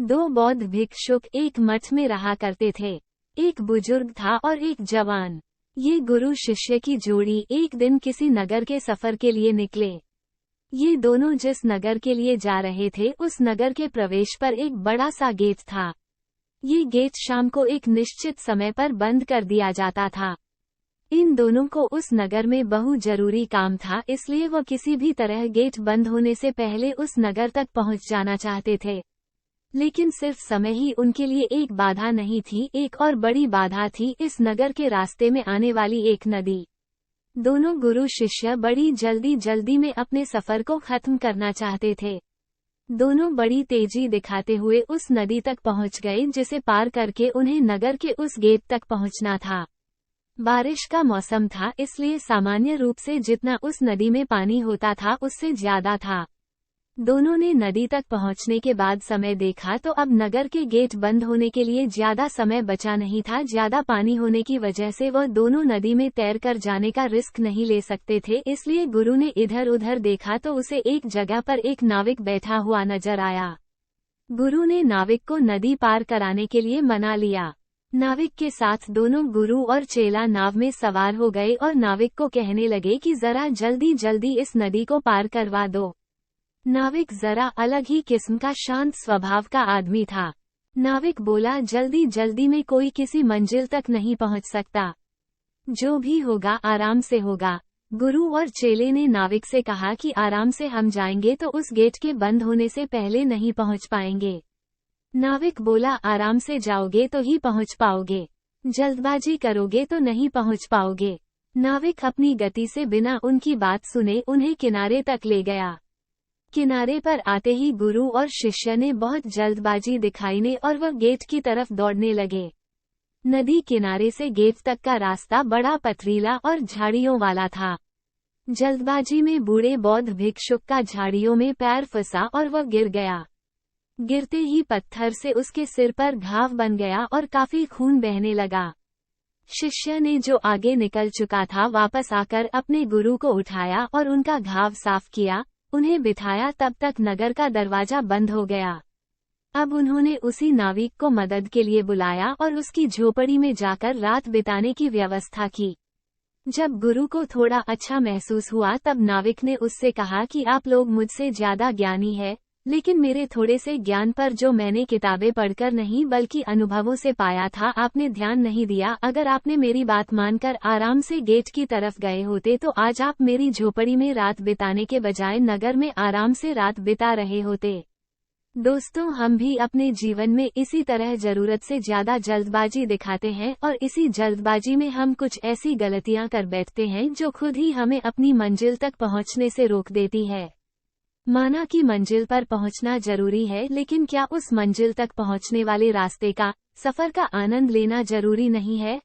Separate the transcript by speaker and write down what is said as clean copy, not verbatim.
Speaker 1: दो बौद्ध भिक्षुक एक मठ में रहा करते थे। एक बुजुर्ग था और एक जवान। ये गुरु शिष्य की जोड़ी एक दिन किसी नगर के सफर के लिए निकले। ये दोनों जिस नगर के लिए जा रहे थे उस नगर के प्रवेश पर एक बड़ा सा गेट था। ये गेट शाम को एक निश्चित समय पर बंद कर दिया जाता था। इन दोनों को उस नगर में बहुत जरूरी काम था, इसलिए वो किसी भी तरह गेट बंद होने से पहले उस नगर तक पहुंच जाना चाहते थे। लेकिन सिर्फ समय ही उनके लिए एक बाधा नहीं थी, एक और बड़ी बाधा थी इस नगर के रास्ते में आने वाली एक नदी। दोनों गुरु शिष्य बड़ी जल्दी में अपने सफर को खत्म करना चाहते थे। दोनों बड़ी तेजी दिखाते हुए उस नदी तक पहुंच गए, जिसे पार करके उन्हें नगर के उस गेट तक पहुंचना था। बारिश का मौसम था, इसलिए सामान्य रूप से जितना उस नदी में पानी होता था उससे ज्यादा था। दोनों ने नदी तक पहुंचने के बाद समय देखा तो अब नगर के गेट बंद होने के लिए ज्यादा समय बचा नहीं था। ज्यादा पानी होने की वजह से वह दोनों नदी में तैरकर जाने का रिस्क नहीं ले सकते थे, इसलिए गुरु ने इधर उधर देखा तो उसे एक जगह पर एक नाविक बैठा हुआ नजर आया। गुरु ने नाविक को नदी पार कराने के लिए मना लिया। नाविक के साथ दोनों गुरु और चेला नाव में सवार हो गए और नाविक को कहने लगे कि जरा जल्दी इस नदी को पार करवा दो। नाविक जरा अलग ही किस्म का शांत स्वभाव का आदमी था। नाविक बोला, जल्दी में कोई किसी मंजिल तक नहीं पहुंच सकता। जो भी होगा आराम से होगा। गुरु और चेले ने नाविक से कहा कि आराम से हम जाएंगे तो उस गेट के बंद होने से पहले नहीं पहुंच पाएंगे। नाविक बोला, आराम से जाओगे तो ही पहुंच पाओगे, जल्दबाजी करोगे तो नहीं पहुंच पाओगे। नाविक अपनी गति से बिना उनकी बात सुने उन्हें किनारे तक ले गया। किनारे पर आते ही गुरु और शिष्य ने बहुत जल्दबाजी दिखाई और वह गेट की तरफ दौड़ने लगे। नदी किनारे से गेट तक का रास्ता बड़ा पथरीला और झाड़ियों वाला था। जल्दबाजी में बूढ़े बौद्ध भिक्षुक का झाड़ियों में पैर फंसा और वह गिर गया। गिरते ही पत्थर से उसके सिर पर घाव बन गया और काफी खून बहने लगा। शिष्य ने जो आगे निकल चुका था वापस आकर अपने गुरु को उठाया और उनका घाव साफ किया, उन्हें बिठाया। तब तक नगर का दरवाजा बंद हो गया। अब उन्होंने उसी नाविक को मदद के लिए बुलाया और उसकी झोपड़ी में जाकर रात बिताने की व्यवस्था की। जब गुरु को थोड़ा अच्छा महसूस हुआ तब नाविक ने उससे कहा कि आप लोग मुझसे ज्यादा ज्ञानी है, लेकिन मेरे थोड़े से ज्ञान पर जो मैंने किताबें पढ़कर नहीं बल्कि अनुभवों से पाया था आपने ध्यान नहीं दिया। अगर आपने मेरी बात मानकर आराम से गेट की तरफ गए होते तो आज आप मेरी झोपड़ी में रात बिताने के बजाय नगर में आराम से रात बिता रहे होते। दोस्तों, हम भी अपने जीवन में इसी तरह जरूरत से ज्यादा जल्दबाजी दिखाते हैं और इसी जल्दबाजी में हम कुछ ऐसी गलतियां कर बैठते हैं जो खुद ही हमें अपनी मंजिल तक पहुंचने से रोक देती है। माना कि मंजिल पर पहुंचना जरूरी है, लेकिन क्या उस मंजिल तक पहुंचने वाले रास्ते का, सफर का आनंद लेना जरूरी नहीं है?